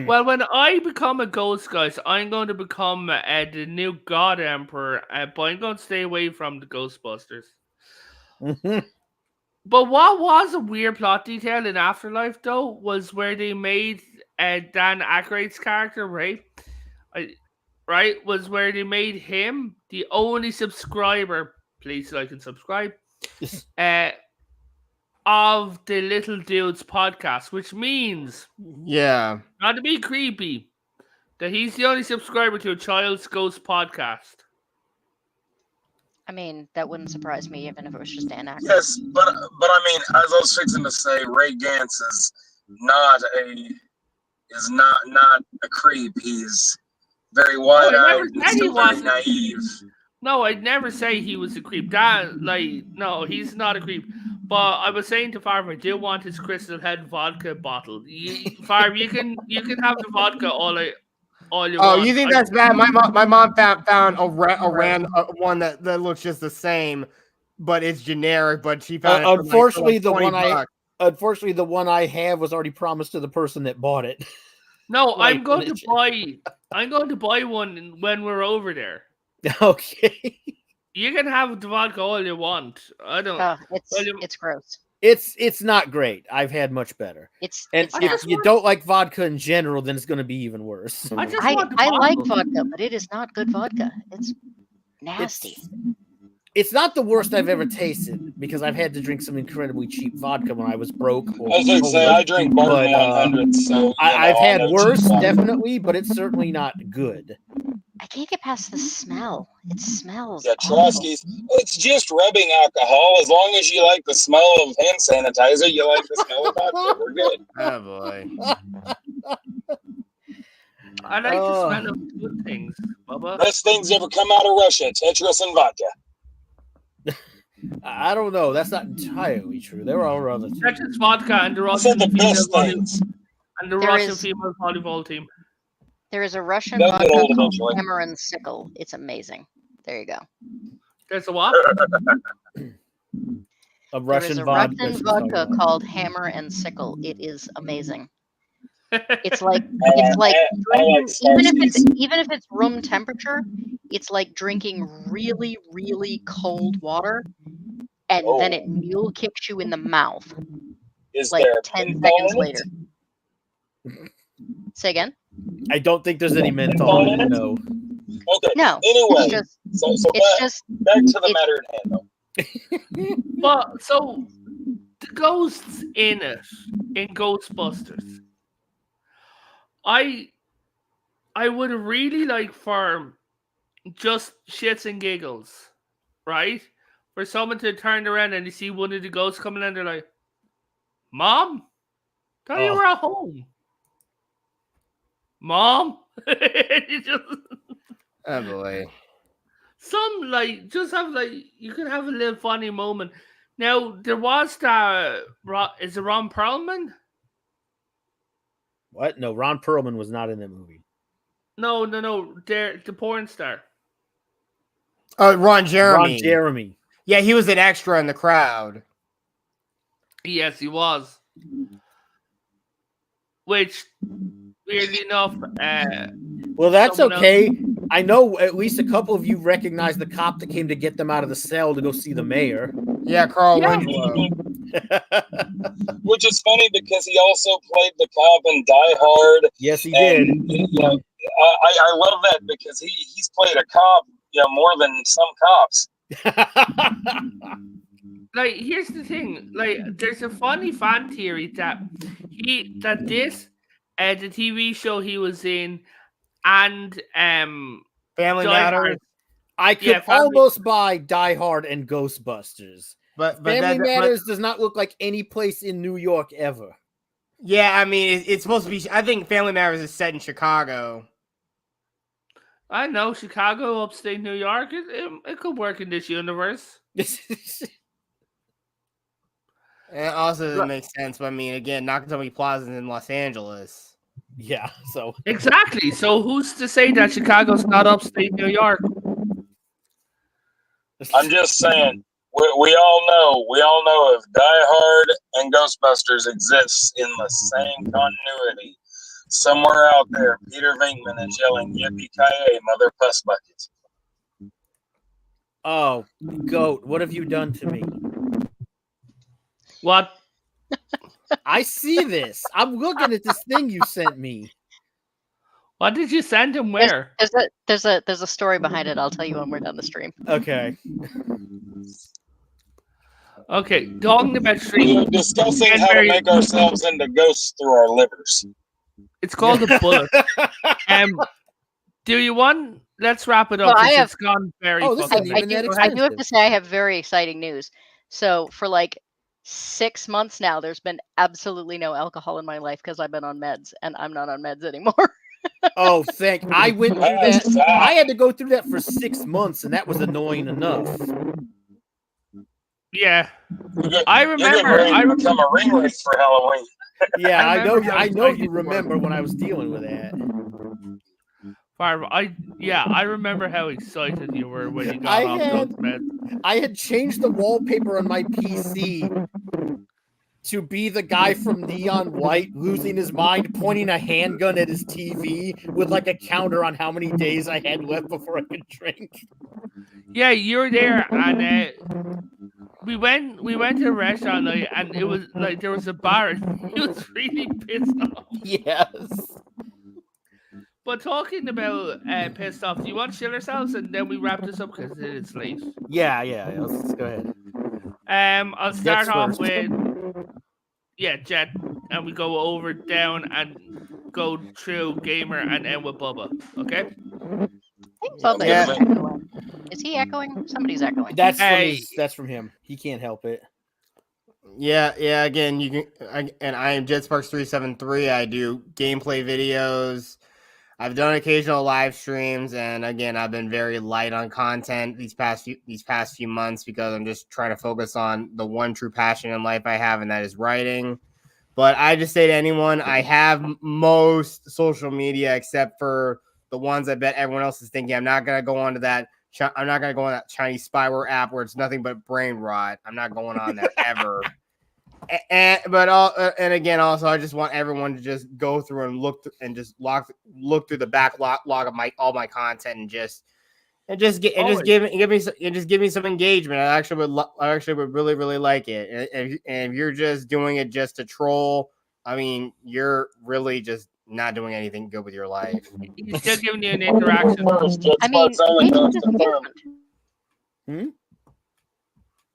Well, when I become a ghost, guys, I'm going to become the new God Emperor, but I'm going to stay away from the Ghostbusters. But what was a weird plot detail in Afterlife, though, was where they made Dan Aykroyd's character, right? Was where they made him the only subscriber, please like and subscribe, of the Little Dudes podcast, which means, not to be creepy, that he's the only subscriber to a Child's Ghost podcast. I mean, that wouldn't surprise me even if it was just Dan Aykroyd. Yes, but I mean, as I was fixing to say, Ray Gantz is not a creep. He's very wide-eyed and still very naive. No, I'd never say he was a creep. No, he's not a creep. But I was saying to Farm, I do want his Crystal Head vodka bottle. Farm, you can have the vodka all you want. Oh, you think that's bad? My mom found a random one that looks just the same, but it's generic. But she found it unfortunately for like unfortunately the one I have was already promised to the person that bought it. No, I'm going to buy one when we're over there. Okay. You can have the vodka all you want. I don't. It's gross. It's not great. I've had much better. It's if you don't like vodka in general, then it's going to be even worse. I like vodka, but it is not good vodka. It's nasty. It's not the worst I've ever tasted because I've had to drink some incredibly cheap vodka when I was broke. I was going to say, I drink Barton 100, so I've had worse, definitely, but it's certainly not good. I can't get past the smell. It smells. Yeah, Trotsky's. It's just rubbing alcohol. As long as you like the smell of hand sanitizer, you like the smell of vodka. We're good. Oh boy. I like the smell of good things, Bubba. Best things ever come out of Russia: Tetris and vodka. I don't know. That's not entirely true. There are other things. Tetris, vodka, and the Russian best things. And the Russian female volleyball team. There is a Russian vodka called Hammer and Sickle. It's amazing. There you go. There's a what? A Russian vodka called Hammer and Sickle. It is amazing. It's like even if it's room temperature, it's like drinking really, really cold water, and then it mule kicks you in the mouth. Is like 10 seconds later. Say again? I don't think there's any menthol in it, no. Okay. No. Anyway, back to the matter at hand, though. But so the ghosts in Ghostbusters, I would really like for just shits and giggles, right? For someone to turn around and you see one of the ghosts coming in, they're like, "Mom, thought you were at home." Mom, oh boy. Some just have you could have a little funny moment. Now there was that. Is it Ron Perlman? What? No, Ron Perlman was not in the movie. No. The porn star. Ron Jeremy. Ron Jeremy. Yeah, he was an extra in the crowd. Yes, he was. Which, weirdly enough, well, that's okay. I know at least a couple of you recognize the cop that came to get them out of the cell to go see the mayor. Yeah, Carl Winslow. Which is funny because he also played the cop in Die Hard. Yes, he did. I love that because he's played a cop, more than some cops. Here's the thing. There's a funny fan theory that the TV show he was in, and Family Matters. I could almost buy Die Hard and Ghostbusters. But Family Matters does not look like any place in New York ever. Yeah, I mean, it's supposed to be. I think Family Matters is set in Chicago. I know Chicago, upstate New York. It could work in this universe. It also doesn't make sense. But I mean, again, Nakatomi Plaza is in Los Angeles. Yeah, so exactly. So who's to say that Chicago's not upstate New York? I'm just saying. We all know if Die Hard and Ghostbusters exists in the same continuity, somewhere out there, Peter Venkman is yelling, "Yippee-ki-yay, mother puss buckets." Oh, Goat, what have you done to me? What? I see this. I'm looking at this thing you sent me. What did you send him? Where? There's a story behind it. I'll tell you when we're done the stream. Okay. Okay, talking about stream. We're discussing how to make ourselves into ghosts through our livers. It's called a bullet. Do you want let's wrap it up Well, because it's gone very. Oh, this fucking isn't even late. that Go I ahead. do have to say I have very exciting news. So for like 6 months now, there's been absolutely no alcohol in my life because I've been on meds, and I'm not on meds anymore. Oh, I went through that. I had to go through that for 6 months, and that was annoying enough. Yeah, You're I getting remember. ready to become a ringlet for Halloween. Yeah, I know. remember how I know excited you you were. remember when I was dealing with that. Barb, I remember how excited you were when you I got off those meds. had changed the wallpaper on my PC to be the guy from Neon White losing his mind, pointing a handgun at his TV with like a counter on how many days I had left before I could drink. Yeah, you were there, and we went to a restaurant night, and it was like there was a bar, and he was really pissed off. Yes. But talking about pissed off, do you want to chill ourselves and then we wrap this up because it is late? Yeah. Let's go ahead. I'll start Jets off first. with Jet, and we go over down and go through Gamer and end with Bubba. Okay. I think Bubba Yeah. is echoing. Is he echoing? Somebody's echoing. That's from Hey. that's from him. He can't help it. Yeah. Again, you can. And I am JetSparks373. I do gameplay videos. I've done occasional live streams, and again, I've been very light on content these past few months because I'm just trying to focus on the one true passion in life I have, and that is writing. But I just say to anyone, I have most social media except for the ones I bet everyone else is thinking. I'm not gonna go onto that. I'm not gonna go on that Chinese spyware app where it's nothing but brain rot. I'm not going on there ever. And again, also, I just want everyone to just go through and look through the backlog of all my content and just give me some engagement. I actually would really, really like it. And if you're just doing it just to troll, I mean, you're really just not doing anything good with your life. He's still giving you an interaction. I mean, engagement is engagement.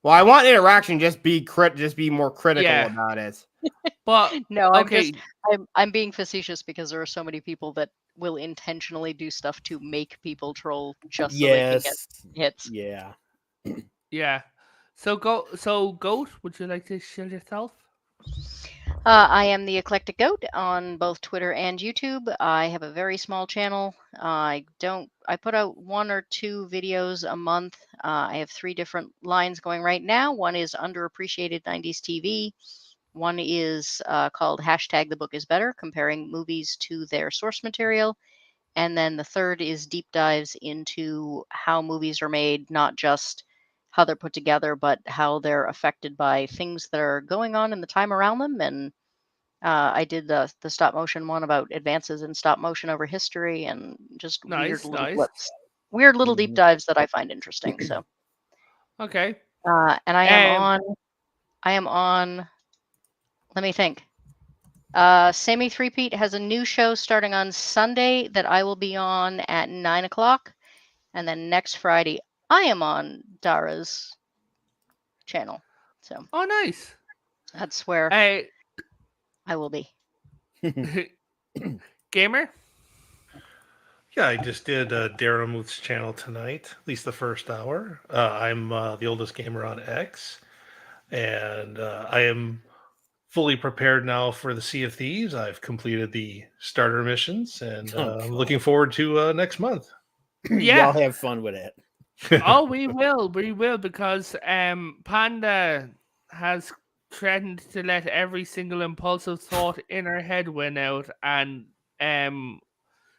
Well, I want interaction. Just be more critical Yeah. about it. But No, okay, I'm being facetious because there are so many people that will intentionally do stuff to make people troll just so they can get hits. Yeah. yeah. So Goat, would you like to shield yourself? I am the Eclectic Goat on both Twitter and YouTube. I have a very small channel. I put out 1 or 2 videos a month. I have 3 different lines going right now. One is Underappreciated 90s TV. One is called # The Book Is Better, comparing movies to their source material. And then the third is deep dives into how movies are made, not just how they're put together, but how they're affected by things that are going on in the time around them. And I did the stop motion one about advances in stop motion over history and just weird little deep dives that I find interesting. So Okay. and I am on. Let me think. Sammy Threepeat has a new show starting on Sunday that I will be on at 9:00, and then next Friday I am on Dara's channel. So Oh, nice. that's where Hey, I will be. Gamer. Yeah, I just did Darren Muth's channel tonight, at least the first hour. I'm the oldest gamer on X, and I am fully prepared now for the Sea of Thieves. I've completed the starter missions, and I'm looking forward to next month. Yeah, Y'all have fun with it. Oh, we will, because Panda has threatened to let every single impulsive thought in her head win out, and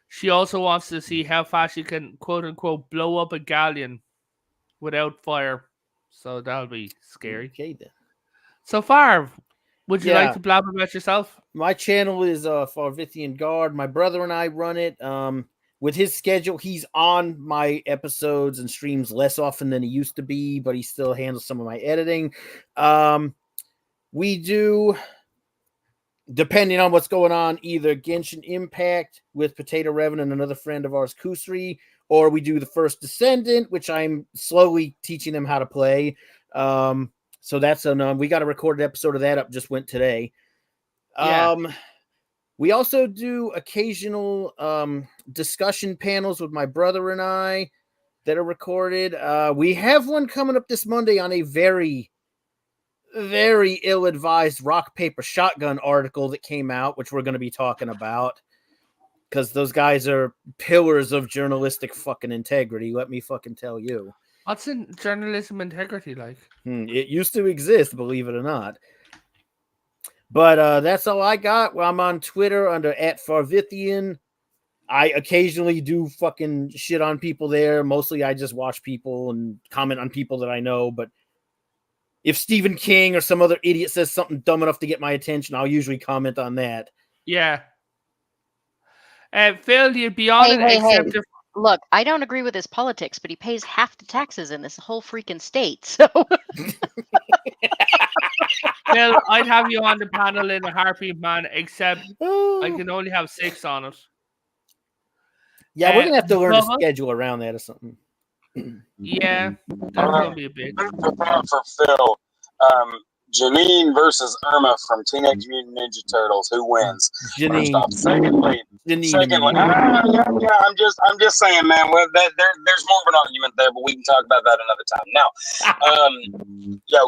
she also wants to see how fast she can quote unquote blow up a galleon without fire. So that'll be scary. Okay then. So far, would you like to blab about yourself? My channel is Farvithian Guard. My brother and I run it. With his schedule, he's on my episodes and streams less often than he used to be, but he still handles some of my editing. We do, depending on what's going on, either Genshin Impact with Potato Revan and another friend of ours, Kusri, or we do the First Descendant, which I'm slowly teaching them how to play. So that's we got a recorded episode of that up, just went today. Yeah. We also do occasional discussion panels with my brother and I that are recorded. We have one coming up this Monday on a very, very ill-advised rock, paper, shotgun article that came out, which we're going to be talking about. Because those guys are pillars of journalistic fucking integrity, let me fucking tell you. What's in journalism integrity like? It used to exist, believe it or not. But that's all I got. Well, I'm on Twitter under @Farvithian. I occasionally do fucking shit on people there. Mostly I just watch people and comment on people that I know. But if Stephen King or some other idiot says something dumb enough to get my attention, I'll usually comment on that. Yeah. Phil, you'd be on it except if... Look, I don't agree with his politics, but he pays half the taxes in this whole freaking state. So, Phil, I'd have you on the panel in a heartbeat, man. Except I can only have 6 on it. Yeah, we're gonna have to learn to schedule around that or something. Yeah, that's gonna be a bit. For Phil, Janine versus Irma from Teenage Mutant Ninja Turtles. Who wins? Janine. First off. Secondly, I'm just saying, man. Well, there's more of an argument there, but we can talk about that another time. Now,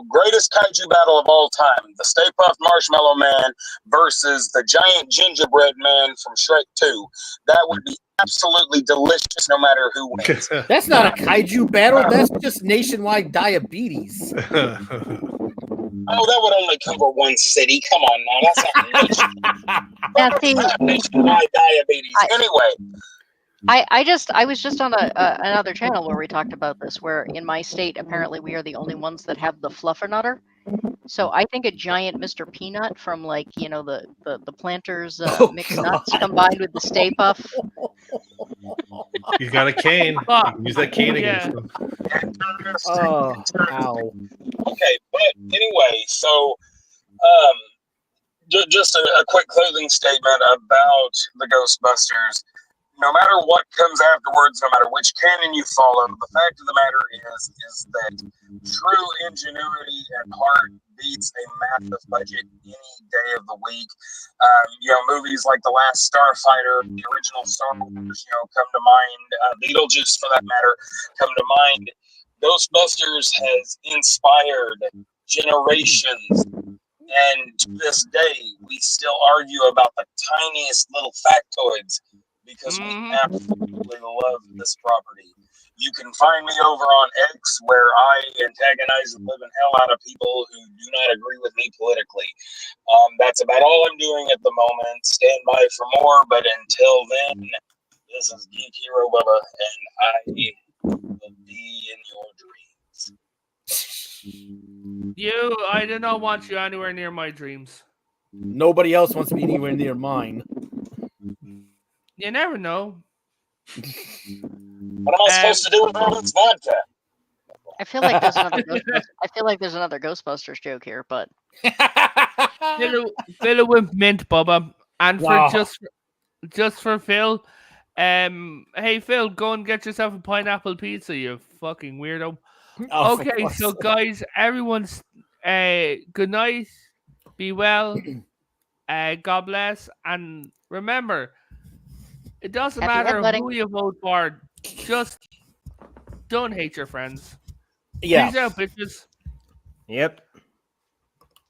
greatest kaiju battle of all time: the Stay Puft Marshmallow Man versus the giant gingerbread man from Shrek 2. That would be absolutely delicious, no matter who wins. That's not a kaiju battle. That's just nationwide diabetes. Oh, that would only cover one city. Come on now, that's not nationwide diabetes. Anyway, I was just on another channel where we talked about this. Where in my state, apparently we are the only ones that have the fluffernutter. So I think a giant Mr. Peanut from the Planters mixed nuts combined with the Stay Puft. He's got a cane. You can use that cane against him. Oh, ow. Okay, but anyway, so just a quick closing statement about the Ghostbusters. No matter what comes afterwards, no matter which canon you follow, the fact of the matter is that true ingenuity and heart beats a massive budget any day of the week. Movies like The Last Starfighter, the original Star Wars, come to mind. Beetlejuice, for that matter, come to mind. Ghostbusters has inspired generations, and to this day, we still argue about the tiniest little factoids because we absolutely love this property. You can find me over on X, where I antagonize the living hell out of people who do not agree with me politically. That's about all I'm doing at the moment. Stand by for more, but until then, this is Geek Hero Bubba, and I will be in your dreams. I do not want you anywhere near my dreams. Nobody else wants me anywhere near mine. You never know. What am I supposed to do with all this vodka? I feel like there's another Ghostbusters joke here, but fill it with mint, Bubba, and for just for Phil. Hey Phil, go and get yourself a pineapple pizza, you fucking weirdo. Okay, so guys, everyone's good night, be well, God bless, and remember, it doesn't matter who you vote for, just don't hate your friends. Yeah. Peace out, bitches. Yep.